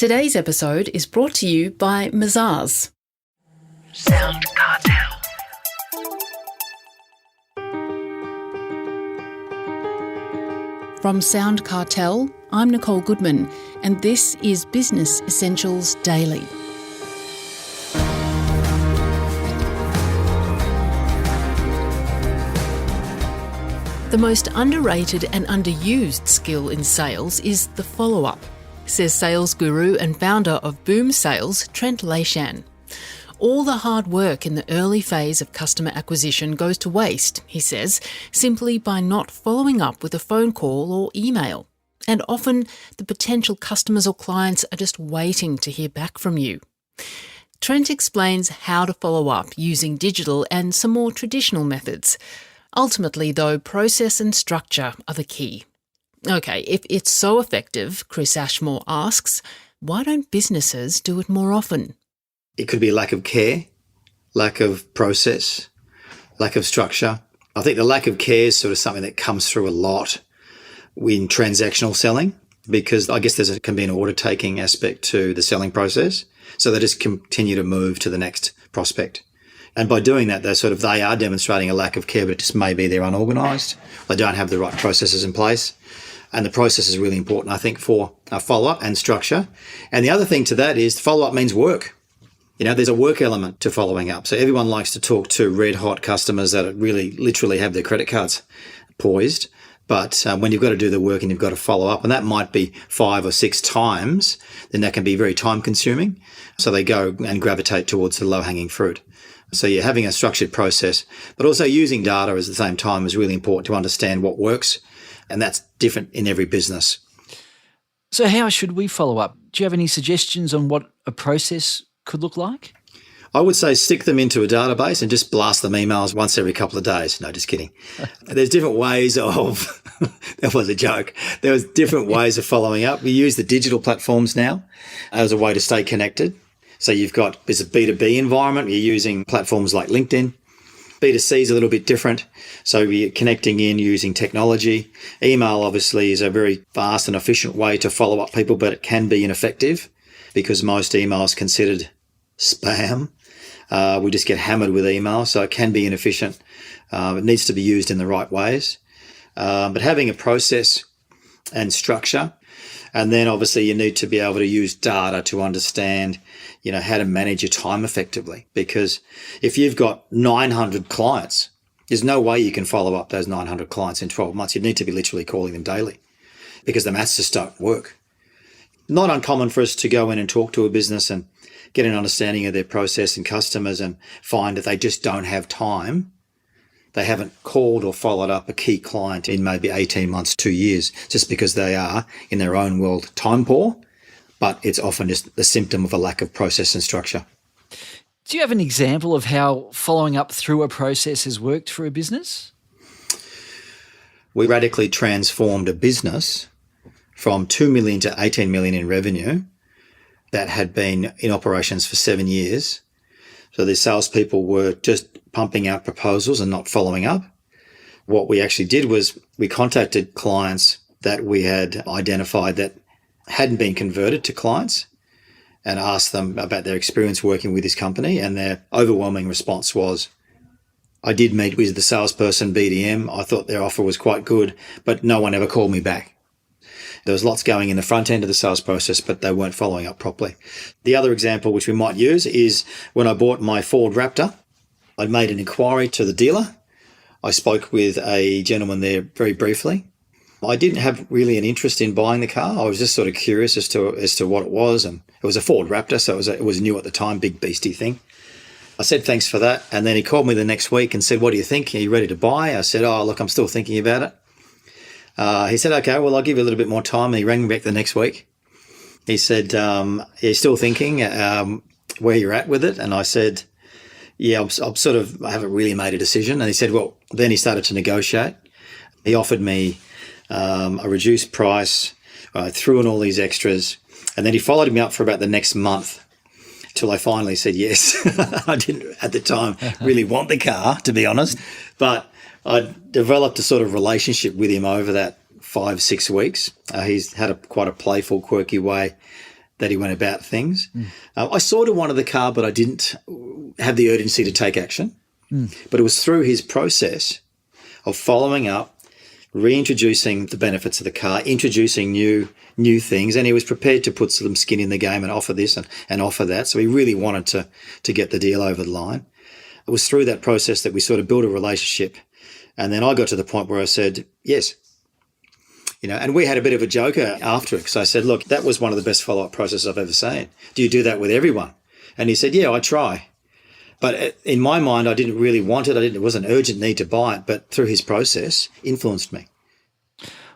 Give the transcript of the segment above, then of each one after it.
Today's episode is brought to you by Mazars. SoundCartel. From SoundCartel, I'm Nicole Goodman, and this is Business Essentials Daily. The most underrated and underused skill in sales is the follow-up, says sales guru and founder of Boom Sales, Trent Leyshan. All the hard work in the early phase of customer acquisition goes to waste, he says, simply by not following up with a phone call or email. And often the potential customers or clients are just waiting to hear back from you. Trent explains how to follow up using digital and some more traditional methods. Ultimately, though, process and structure are the key. OK, if it's so effective, Chris Ashmore asks, why don't businesses do it more often? It could be lack of care, lack of process, lack of structure. I think the lack of care is sort of something that comes through a lot in transactional selling, because I guess can be an order-taking aspect to the selling process. So they just continue to move to the next prospect. And by doing that, they are demonstrating a lack of care, but it just maybe they're unorganised. They don't have the right processes in place. And the process is really important, I think, for follow-up and structure. And the other thing to that is follow-up means work. You know, there's a work element to following up. So everyone likes to talk to red-hot customers that really literally have their credit cards poised. But when you've got to do the work and you've got to follow up, and that might be 5 or 6 times, then that can be very time-consuming. So they go and gravitate towards the low-hanging fruit. So you're having a structured process, but also using data at the same time is really important to understand what works. And that's different in every business. So how should we follow up? Do you have any suggestions on what a process could look like? I would say stick them into a database and just blast them emails once every couple of days. No, just kidding. There's different ways of, that was a joke. There's different ways of following up. We use the digital platforms now as a way to stay connected. So there's a B2B environment. You're using platforms like LinkedIn. B2C is a little bit different. So you're connecting in using technology. Email obviously is a very fast and efficient way to follow up people, but it can be ineffective because most email is considered spam. We just get hammered with email, so it can be inefficient. It needs to be used in the right ways. But having a process and structure, and then obviously you need to be able to use data to understand, how to manage your time effectively. Because if you've got 900 clients, there's no way you can follow up those 900 clients in 12 months. You need to be literally calling them daily because the maths just don't work. Not uncommon for us to go in and talk to a business and get an understanding of their process and customers and find that they just don't have time. They haven't called or followed up a key client in maybe 18 months, 2 years, just because they are, in their own world, time poor. But it's often just the symptom of a lack of process and structure. Do you have an example of how following up through a process has worked for a business? We radically transformed a business from 2 million to 18 million in revenue that had been in operations for 7 years. So the salespeople were just pumping out proposals and not following up. What we actually did was we contacted clients that we had identified that hadn't been converted to clients and asked them about their experience working with this company. And their overwhelming response was, I did meet with the salesperson, BDM. I thought their offer was quite good, but no one ever called me back. There was lots going in the front end of the sales process, but they weren't following up properly. The other example which we might use is when I bought my Ford Raptor, I made an inquiry to the dealer. I spoke with a gentleman there very briefly. I didn't have really an interest in buying the car. I was just sort of curious as to what it was. And it was a Ford Raptor, so it was new at the time, big beastie thing. I said, thanks for that. And then he called me the next week and said, what do you think? Are you ready to buy? I said, oh, look, I'm still thinking about it. He said, okay, well, I'll give you a little bit more time. And he rang me back the next week. He said, you're still thinking where you're at with it? And I said, yeah, I haven't really made a decision. And he said, well, then he started to negotiate. He offered me a reduced price, threw in all these extras. And then he followed me up for about the next month till I finally said yes. I didn't at the time really want the car, to be honest, but I developed a sort of relationship with him over that 5-6 weeks. He's had quite a playful, quirky way that he went about things. I sort of wanted the car, but I didn't have the urgency to take action. But it was through his process of following up, reintroducing the benefits of the car, introducing new things, and he was prepared to put some skin in the game and offer this and offer that. So he really wanted to get the deal over the line. It was through that process that we sort of built a relationship. And then I got to the point where I said, yes. And we had a bit of a joker after it, because I said, look, that was one of the best follow-up processes I've ever seen. Do you do that with everyone? And he said, yeah, I try. But in my mind, I didn't really want it. It was an urgent need to buy it, but through his process, influenced me.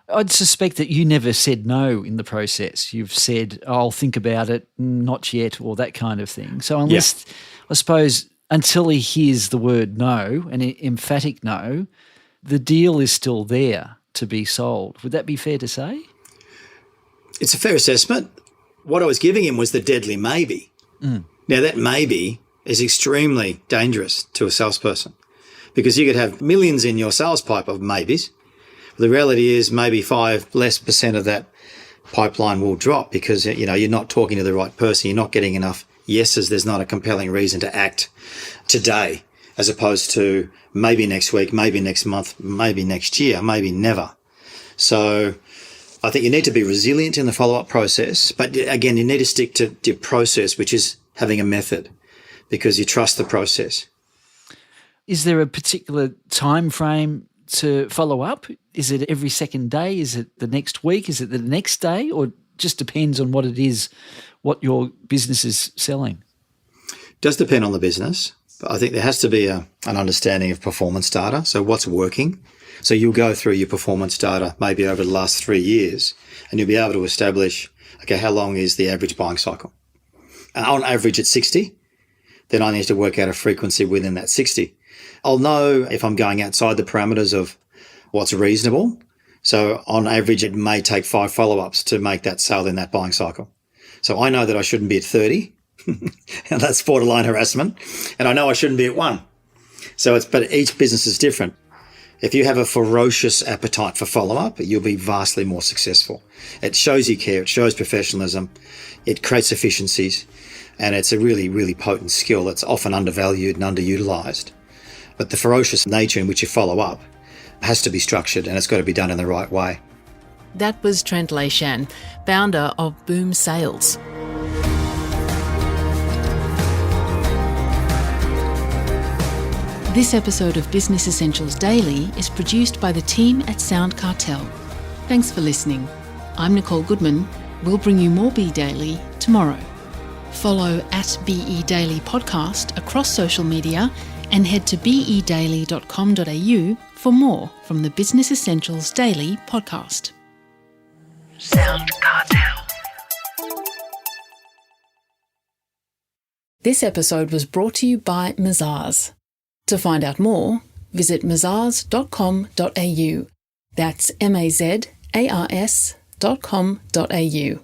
I'd suspect that you never said no in the process. You've said, I'll think about it, not yet, or that kind of thing. So unless, I suppose, until he hears the word no, an emphatic no, the deal is still there to be sold. Would that be fair to say? It's a fair assessment. What I was giving him was the deadly maybe. Now, that maybe is extremely dangerous to a salesperson, because you could have millions in your sales pipe of maybes. The reality is maybe 5% less of that pipeline will drop because, you're not talking to the right person. You're not getting enough yeses. There's not a compelling reason to act today, as opposed to maybe next week, maybe next month, maybe next year, maybe never. So I think you need to be resilient in the follow-up process. But again, you need to stick to your process, which is having a method, because you trust the process. Is there a particular time frame to follow up? Is it every second day? Is it the next week? Is it the next day? Or just depends on what it is, what your business is selling? It does depend on the business. But I think there has to be an understanding of performance data. So what's working? So you'll go through your performance data maybe over the last 3 years, and you'll be able to establish, okay, how long is the average buying cycle? On average, it's 60. Then I need to work out a frequency within that 60. I'll know if I'm going outside the parameters of what's reasonable. So on average, it may take 5 follow-ups to make that sale in that buying cycle. So I know that I shouldn't be at 30. And that's borderline harassment. And I know I shouldn't be at 1. But each business is different. If you have a ferocious appetite for follow-up, you'll be vastly more successful. It shows you care. It shows professionalism. It creates efficiencies. And it's a really, really potent skill that's often undervalued and underutilized. But the ferocious nature in which you follow up has to be structured, and it's got to be done in the right way. That was Trent Leyshan, founder of Boom Sales. This episode of Business Essentials Daily is produced by the team at SoundCartel. Thanks for listening. I'm Nicole Goodman. We'll bring you more Be Daily tomorrow. Follow @BE Daily Podcast across social media and head to bedaily.com.au for more from the Business Essentials Daily podcast. SoundCartel. This episode was brought to you by Mazars. To find out more, visit mazars.com.au. That's mazars.com.au.